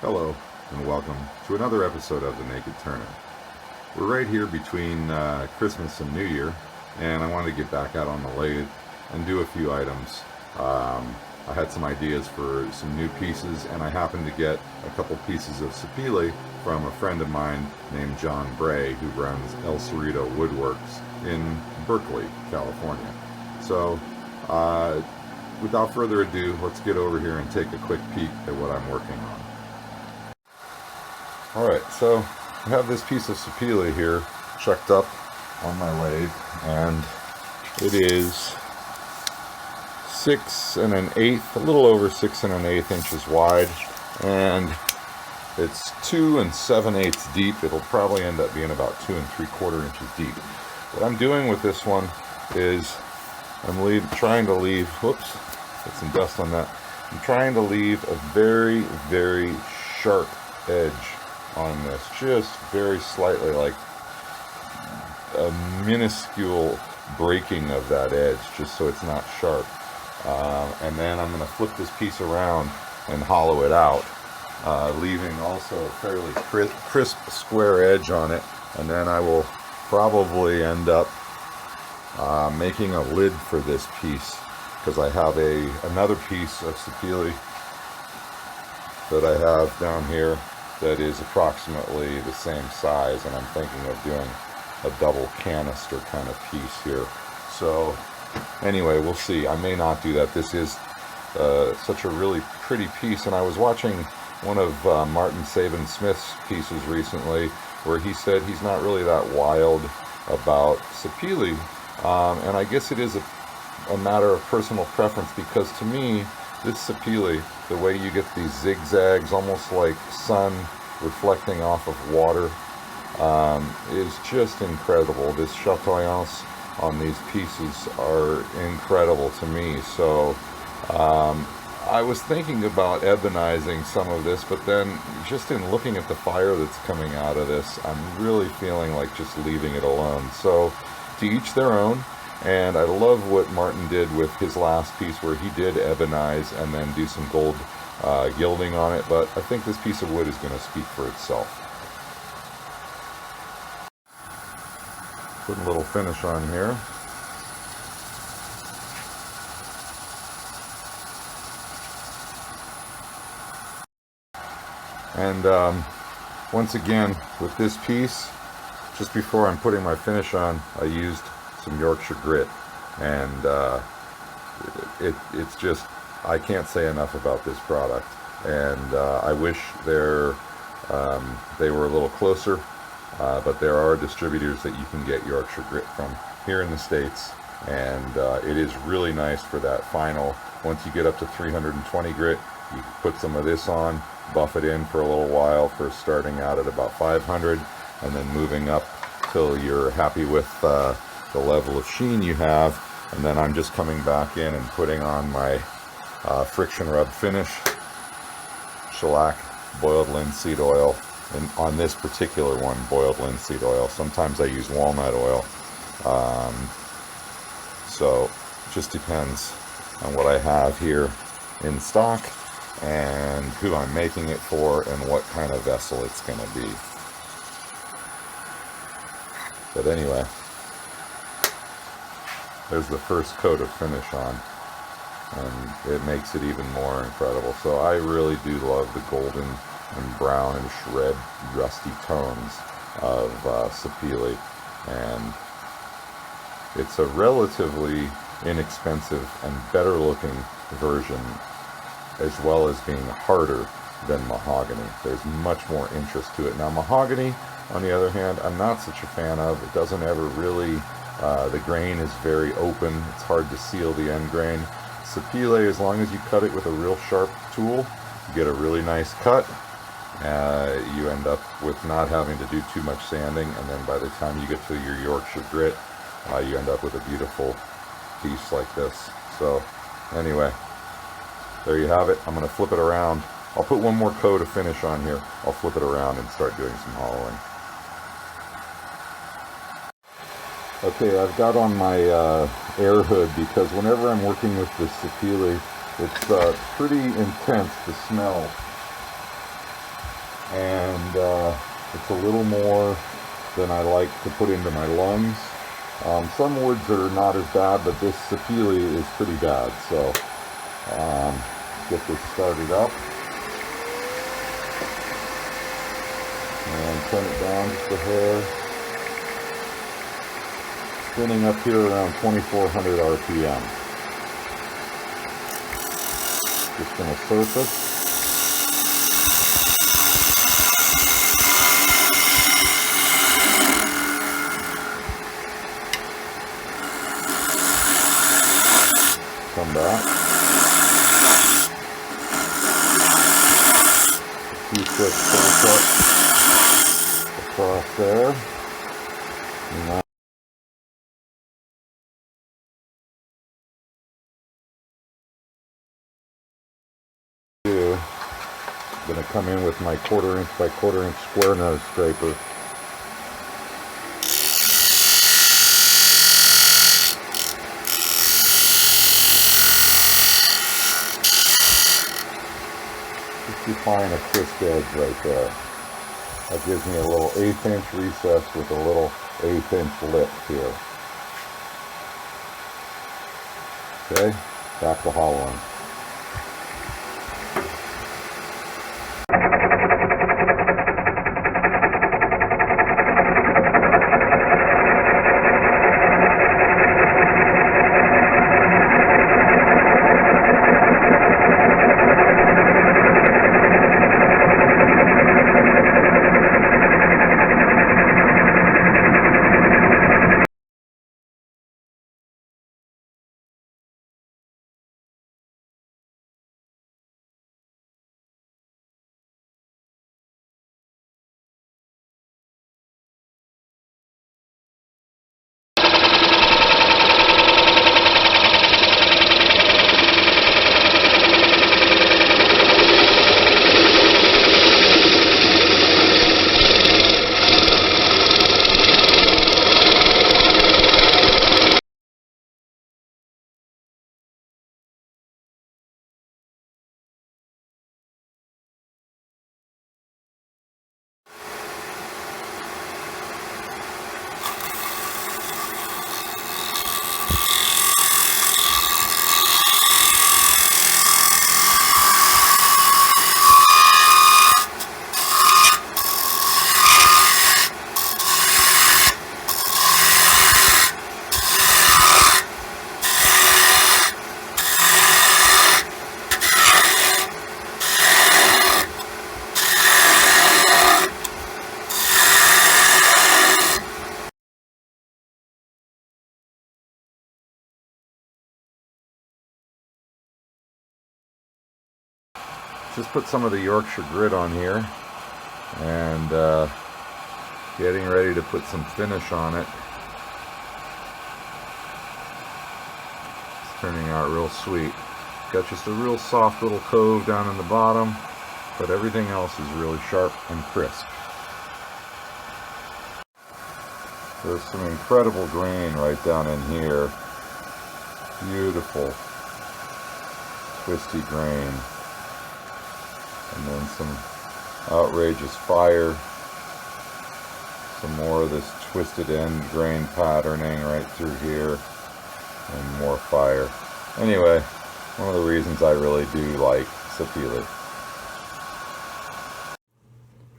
Hello, and welcome to another episode of The Naked Turner. We're right here between Christmas and New Year, and I wanted to get back out on the lathe and do a few items. I had some ideas for some new pieces, and I happened to get a couple pieces of sapele from a friend of mine named John Bray, who runs El Cerrito Woodworks in Berkeley, California. So, without further ado, let's get over here and take a quick peek at what I'm working on. Alright, so I have this piece of sapele here chucked up on my lathe, and it is 6 1/8, a little over 6 1/8 inches wide, and it's 2 7/8 deep. It'll probably end up being about 2 3/4 inches deep. What I'm doing with this one is I'm trying to leave, whoops, get some dust on that. I'm trying to leave a very, very sharp edge on this, just very slightly, like a minuscule breaking of that edge, just so it's not sharp. And then I'm going to flip this piece around and hollow it out, leaving also a fairly crisp square edge on it. And then I will probably end up making a lid for this piece, because I have another piece of sapele that I have down here that is approximately the same size, and I'm thinking of doing a double canister kind of piece here. So anyway, we'll see. I may not do that. This is such a really pretty piece, and I was watching one of Martin Saban-Smith's pieces recently where he said he's not really that wild about sapele, and I guess it is a matter of personal preference, because to me, this sapele, the way you get these zigzags, almost like sun reflecting off of water, is just incredible. This chatoyance on these pieces are incredible to me. So I was thinking about ebonizing some of this, but then just in looking at the fire that's coming out of this, I'm really feeling like just leaving it alone. So to each their own. And I love what Martin did with his last piece, where he did ebonize and then do some gold gilding on it. But I think this piece of wood is going to speak for itself. Put a little finish on here. And once again, with this piece, just before I'm putting my finish on, I used some Yorkshire grit, and it's just, I can't say enough about this product, and I wish they were a little closer, but there are distributors that you can get Yorkshire grit from here in the States, and it is really nice for that final. Once you get up to 320 grit, you can put some of this on, buff it in for a little while, for starting out at about 500, and then moving up till you're happy with the level of sheen you have. And then I'm just coming back in and putting on my friction rub finish, shellac, boiled linseed oil, and on this particular one, boiled linseed oil. Sometimes I use walnut oil, so it just depends on what I have here in stock and who I'm making it for and what kind of vessel it's going to be. But anyway, there's the first coat of finish on, and it makes it even more incredible. So I really do love the golden and brownish red rusty tones of sapele, and it's a relatively inexpensive and better looking version, as well as being harder than mahogany. There's much more interest to it. Now mahogany, on the other hand, I'm not such a fan of. It doesn't ever really, the grain is very open. It's hard to seal the end grain. Sapele, as long as you cut it with a real sharp tool, you get a really nice cut. You end up with not having to do too much sanding, and then by the time you get to your Yorkshire grit, you end up with a beautiful piece like this. So anyway, there you have it. I'm going to flip it around. I'll put one more coat of finish on here. I'll flip it around and start doing some hollowing. Okay, I've got on my air hood, because whenever I'm working with this sapele, it's pretty intense, the smell. and it's a little more than I like to put into my lungs. Some woods are not as bad, but this sapele is pretty bad. So get this started up and turn it down just a hair. Spinning up here around 2400 RPM. Just going to surface. Come back. A few quick pull ups across there. And now I'm going to come in with my 1/4 inch by 1/4 inch square nose scraper. Just define a crisp edge right there. That gives me a little 1/8 inch recess with a little 1/8 inch lip here. Okay, back to hollowing. Just put some of the Yorkshire grit on here and getting ready to put some finish on it. It's turning out real sweet. Got just a real soft little cove down in the bottom, but everything else is really sharp and crisp. There's some incredible grain right down in here. Beautiful twisty grain. And then some outrageous fire. Some more of this twisted end grain patterning right through here. And more fire. Anyway, one of the reasons I really do like sapele.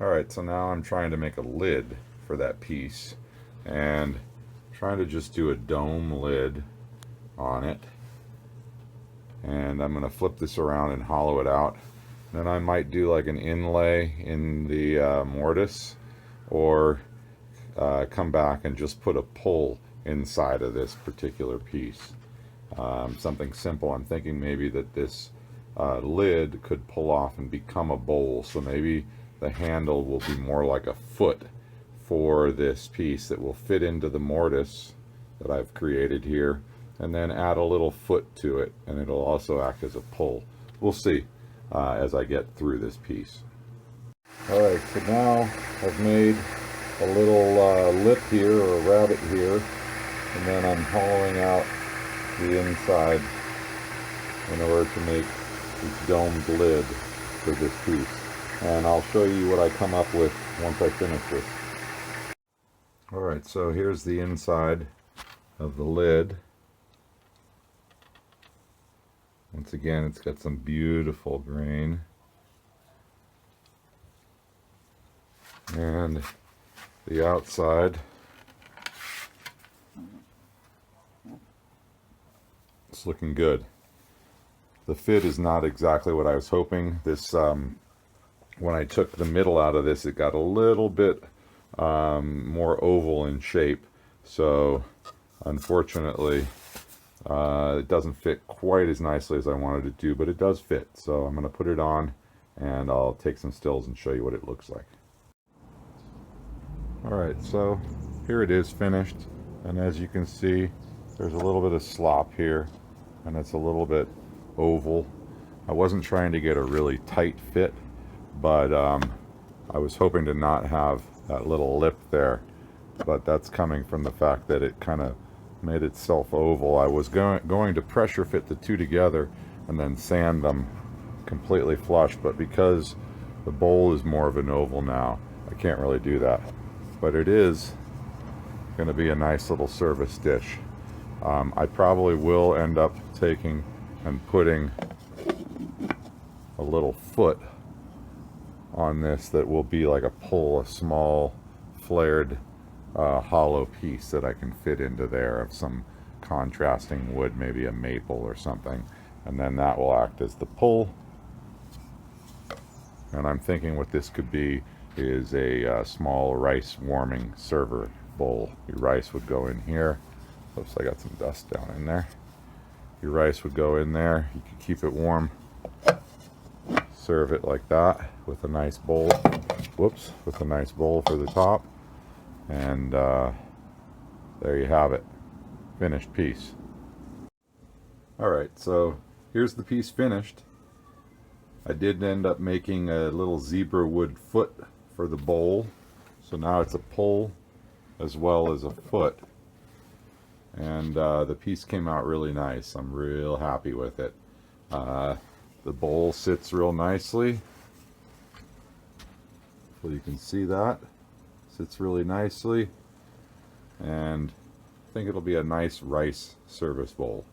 Alright, so now I'm trying to make a lid for that piece. And trying to just do a dome lid on it. And I'm going to flip this around and hollow it out. Then I might do like an inlay in the mortise, or come back and just put a pull inside of this particular piece. Something simple. I'm thinking maybe that this lid could pull off and become a bowl, so maybe the handle will be more like a foot for this piece that will fit into the mortise that I've created here, and then add a little foot to it, and it'll also act as a pull. We'll see as I get through this piece. Alright, so now I've made a little lip here, or a rabbit here, and then I'm hollowing out the inside in order to make this domed lid for this piece. and I'll show you what I come up with once I finish this. Alright, so here's the inside of the lid. Once again, it's got some beautiful grain. And the outside, it's looking good. The fit is not exactly what I was hoping. This, when I took the middle out of this, it got a little bit more oval in shape. So unfortunately, it doesn't fit quite as nicely as I wanted it to, but it does fit. So I'm going to put it on and I'll take some stills and show you what it looks like. Alright, so here it is finished, and as you can see, there's a little bit of slop here, and it's a little bit oval. I wasn't trying to get a really tight fit, but I was hoping to not have that little lip there, but that's coming from the fact that it kind of made itself oval. I was going to pressure fit the two together and then sand them completely flush, but because the bowl is more of an oval now, I can't really do that. But it is going to be a nice little service dish. I probably will end up taking and putting a little foot on this that will be like a pull, a small flared hollow piece that I can fit into there of some contrasting wood, maybe a maple or something, and then that will act as the pull. And I'm thinking what this could be is a small rice warming server bowl. Your rice would go in here. Oops, I got some dust down in there. Your rice would go in there. You could keep it warm. Serve it like that with a nice bowl. Whoops, with a nice bowl for the top. And there you have it. Finished piece. Alright, so here's the piece finished. I did end up making a little zebra wood foot for the bowl, so now it's a pull as well as a foot, and the piece came out really nice. I'm real happy with it. The bowl sits real nicely. Hopefully you can see that. Sits really nicely, and I think it'll be a nice rice service bowl.